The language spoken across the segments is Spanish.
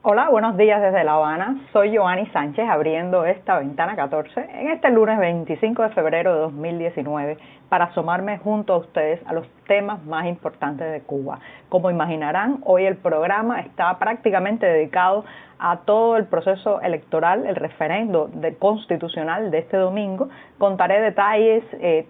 Hola, buenos días desde La Habana. Soy Joanny Sánchez abriendo esta ventana 14 en este lunes 25 de febrero de 2019 para asomarme junto a ustedes a los temas más importantes de Cuba. Como imaginarán, hoy el programa está prácticamente dedicado a todo el proceso electoral, el referendo constitucional de este domingo. Contaré detalles,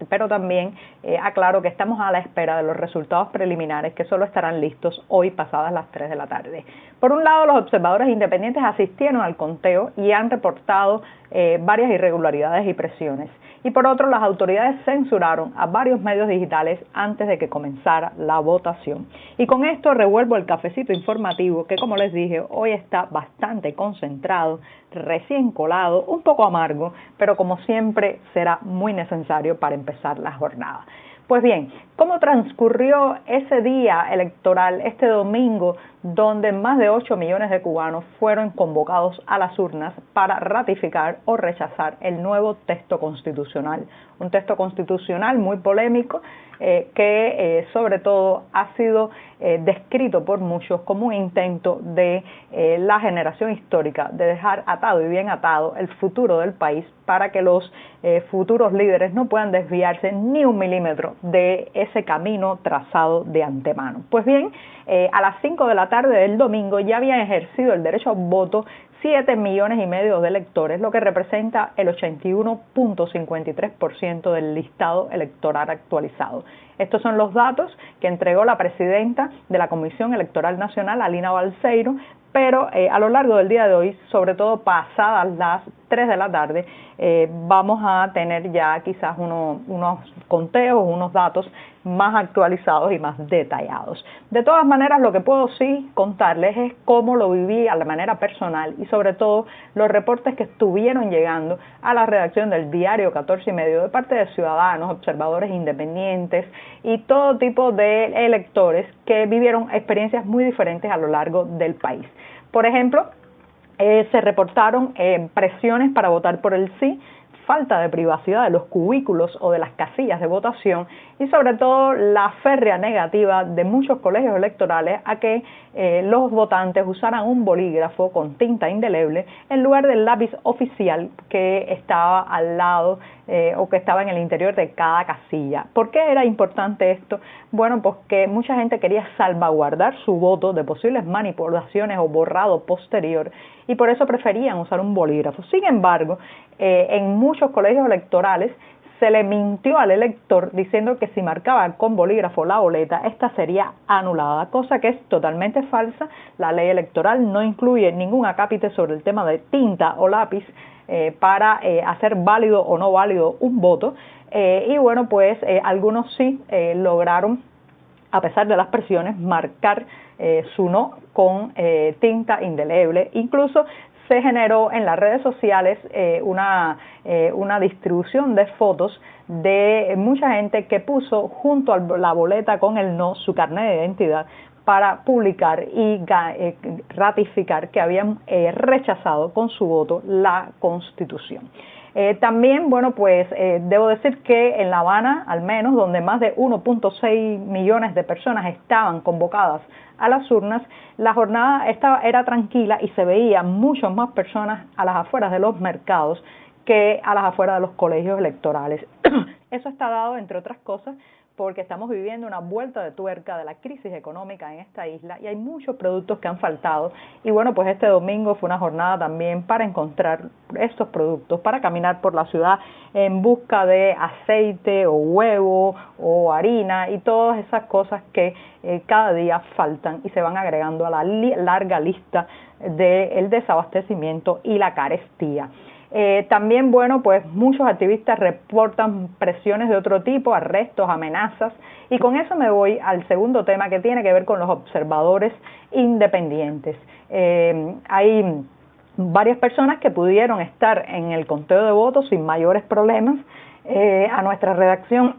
pero también aclaro que estamos a la espera de los resultados preliminares que solo estarán listos hoy pasadas las 3 de la tarde. Por un lado, los observadores independientes asistieron al conteo y han reportado varias irregularidades y presiones. Y por otro, las autoridades censuraron a varios medios digitales antes de que comenzara la votación. Y con esto revuelvo el cafecito informativo que, como les dije, hoy está bastante concentrado, recién colado, un poco amargo, pero como siempre será muy necesario para empezar la jornada. Pues bien, ¿cómo transcurrió ese día electoral, este domingo, donde más de 8 millones de cubanos fueron convocados a las urnas para ratificar o rechazar el nuevo texto constitucional? Un texto constitucional muy polémico que sobre todo ha sido descrito por muchos como un intento de la generación histórica de dejar atado y bien atado el futuro del país para que los futuros líderes no puedan desviarse ni un milímetro de ese camino trazado de antemano. Pues bien, a las 5 de la tarde del domingo ya habían ejercido el derecho al voto 7,5 millones de electores, lo que representa el 81.53% del listado electoral actualizado. Estos son los datos que entregó la presidenta de la Comisión Electoral Nacional, Alina Balseiro, pero a lo largo del día de hoy, sobre todo pasadas las 3 de la tarde, vamos a tener ya quizás unos conteos, unos datos más actualizados y más detallados. De todas maneras, lo que puedo sí contarles es cómo lo viví a la manera personal y sobre todo los reportes que estuvieron llegando a la redacción del diario 14 y medio de parte de ciudadanos, observadores independientes y todo tipo de electores que vivieron experiencias muy diferentes a lo largo del país. Por ejemplo, se reportaron presiones para votar por el sí, falta de privacidad de los cubículos o de las casillas de votación y sobre todo la férrea negativa de muchos colegios electorales a que los votantes usaran un bolígrafo con tinta indeleble en lugar del lápiz oficial que estaba al lado o que estaba en el interior de cada casilla. ¿Por qué era importante esto? Bueno, pues que mucha gente quería salvaguardar su voto de posibles manipulaciones o borrado posterior y por eso preferían usar un bolígrafo. Sin embargo, en muchos colegios electorales se le mintió al elector diciendo que si marcaba con bolígrafo la boleta, esta sería anulada, cosa que es totalmente falsa. La ley electoral no incluye ningún acápite sobre el tema de tinta o lápiz para hacer válido o no válido un voto. Y bueno, pues algunos sí lograron, a pesar de las presiones, marcar su no con tinta indeleble. Incluso se generó en las redes sociales una distribución de fotos de mucha gente que puso junto a la boleta con el no su carnet de identidad para publicar y ratificar que habían rechazado con su voto la Constitución. También, bueno, pues debo decir que en La Habana, al menos, donde más de 1.6 millones de personas estaban convocadas a las urnas, la jornada era tranquila y se veían muchas más personas a las afueras de los mercados que a las afueras de los colegios electorales. Eso está dado, entre otras cosas, porque estamos viviendo una vuelta de tuerca de la crisis económica en esta isla y hay muchos productos que han faltado y bueno, pues este domingo fue una jornada también para encontrar estos productos, para caminar por la ciudad en busca de aceite o huevo o harina y todas esas cosas que cada día faltan y se van agregando a la larga lista del desabastecimiento y la carestía. También, bueno, pues muchos activistas reportan presiones de otro tipo, arrestos, amenazas, y con eso me voy al segundo tema que tiene que ver con los observadores independientes. Hay varias personas que pudieron estar en el conteo de votos sin mayores problemas. A nuestra redacción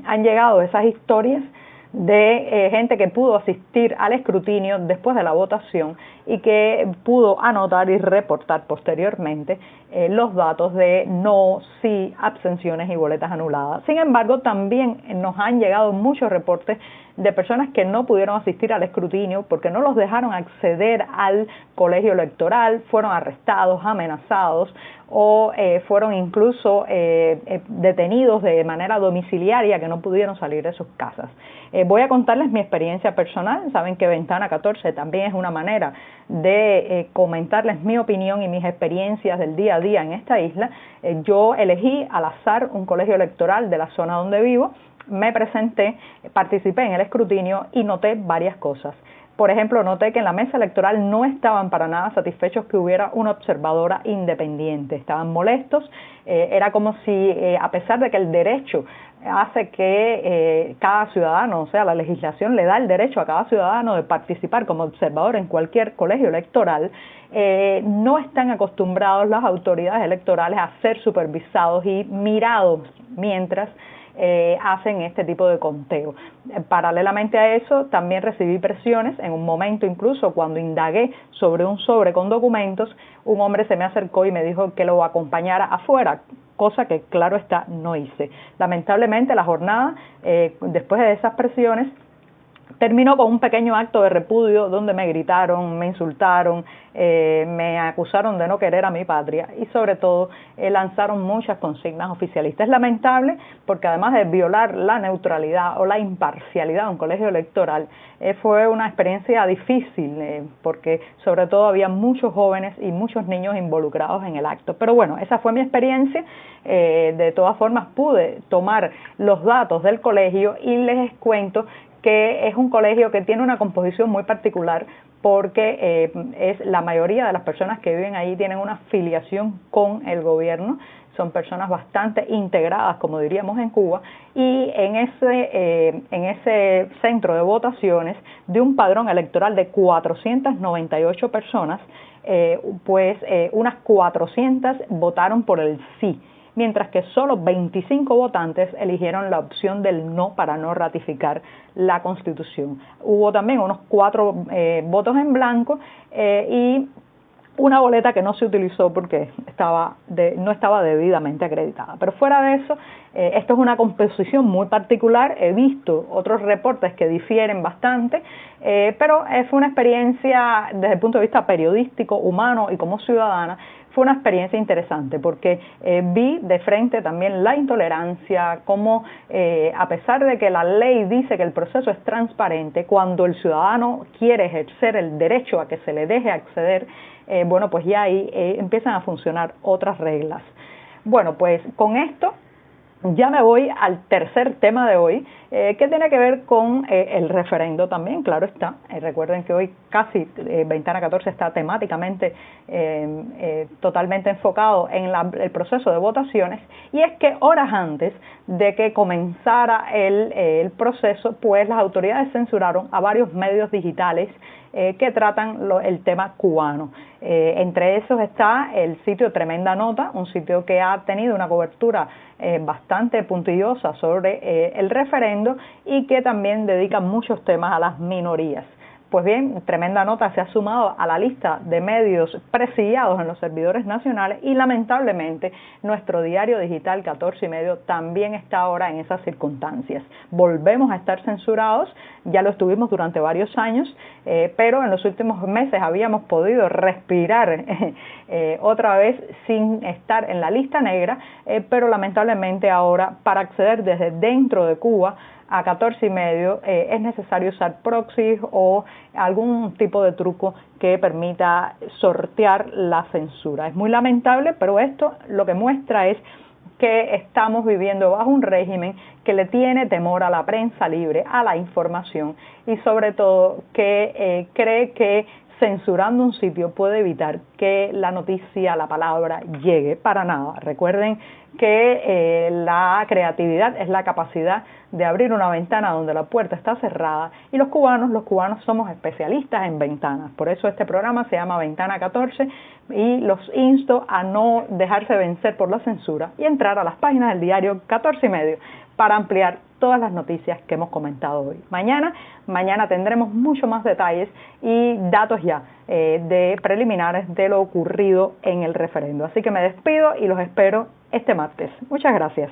han llegado esas historias de gente que pudo asistir al escrutinio después de la votación y que pudo anotar y reportar posteriormente los datos de no, sí, abstenciones y boletas anuladas. Sin embargo, también nos han llegado muchos reportes de personas que no pudieron asistir al escrutinio porque no los dejaron acceder al colegio electoral, fueron arrestados, amenazados o fueron incluso detenidos de manera domiciliaria, que no pudieron salir de sus casas. Voy a contarles mi experiencia personal. Saben que Ventana 14 también es una manera de comentarles mi opinión y mis experiencias del día a día en esta isla. Yo elegí al azar un colegio electoral de la zona donde vivo, me presenté, participé en el escrutinio y noté varias cosas. Por ejemplo, noté que en la mesa electoral no estaban para nada satisfechos que hubiera una observadora independiente. Estaban molestos. Era como si, a pesar de que el derecho hace que cada ciudadano, o sea, la legislación le da el derecho a cada ciudadano de participar como observador en cualquier colegio electoral, no están acostumbrados las autoridades electorales a ser supervisados y mirados mientras hacen este tipo de conteo. Paralelamente a eso, también recibí presiones. En un momento, incluso cuando indagué sobre un sobre con documentos, un hombre se me acercó y me dijo que lo acompañara afuera, cosa que, claro está, no hice. Lamentablemente, la jornada, después de esas presiones, terminó con un pequeño acto de repudio donde me gritaron, me insultaron, me acusaron de no querer a mi patria y sobre todo lanzaron muchas consignas oficialistas. Es lamentable porque además de violar la neutralidad o la imparcialidad de un colegio electoral, fue una experiencia difícil porque sobre todo había muchos jóvenes y muchos niños involucrados en el acto. Pero bueno, esa fue mi experiencia. De todas formas pude tomar los datos del colegio y les cuento que es un colegio que tiene una composición muy particular porque la mayoría de las personas que viven ahí tienen una afiliación con el gobierno, son personas bastante integradas, como diríamos en Cuba, y en ese centro de votaciones de un padrón electoral de 498 personas, unas 400 votaron por el sí, mientras que solo 25 votantes eligieron la opción del no para no ratificar la Constitución. Hubo también unos 4 votos en blanco y una boleta que no se utilizó porque no estaba debidamente acreditada. Pero fuera de eso, esto es una composición muy particular. He visto otros reportes que difieren bastante, pero fue una experiencia desde el punto de vista periodístico, humano y como ciudadana. Fue una experiencia interesante porque vi de frente también la intolerancia, como a pesar de que la ley dice que el proceso es transparente, cuando el ciudadano quiere ejercer el derecho a que se le deje acceder, pues ya ahí empiezan a funcionar otras reglas. Bueno, pues con esto ya me voy al tercer tema de hoy, que tiene que ver con el referendo también, claro está. Recuerden que hoy casi Ventana 14 está temáticamente totalmente enfocado en el proceso de votaciones, y es que horas antes de que comenzara el proceso, pues las autoridades censuraron a varios medios digitales que tratan el tema cubano. Entre esos está el sitio Tremenda Nota, un sitio que ha tenido una cobertura bastante puntillosa sobre el referendo y que también dedica muchos temas a las minorías. Pues bien, Tremenda Nota se ha sumado a la lista de medios presidiados en los servidores nacionales y lamentablemente nuestro diario digital 14 y medio también está ahora en esas circunstancias. Volvemos a estar censurados, ya lo estuvimos durante varios años, pero en los últimos meses habíamos podido respirar otra vez sin estar en la lista negra, pero lamentablemente ahora para acceder desde dentro de Cuba a 14 y medio es necesario usar proxies o algún tipo de truco que permita sortear la censura. Es muy lamentable, pero esto lo que muestra es que estamos viviendo bajo un régimen que le tiene temor a la prensa libre, a la información y sobre todo que cree que censurando un sitio puede evitar que la noticia, la palabra llegue. Para nada. Recuerden que la creatividad es la capacidad de abrir una ventana donde la puerta está cerrada, y los cubanos somos especialistas en ventanas. Por eso este programa se llama Ventana 14 y los insto a no dejarse vencer por la censura y entrar a las páginas del diario 14 y medio para ampliar todas las noticias que hemos comentado hoy. Mañana tendremos mucho más detalles y datos ya de preliminares de lo ocurrido en el referendo. Así que me despido y los espero este martes. Muchas gracias.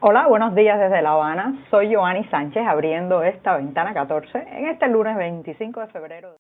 Hola, buenos días desde La Habana. Soy Joanny Sánchez abriendo esta ventana 14 en este lunes 25 de febrero.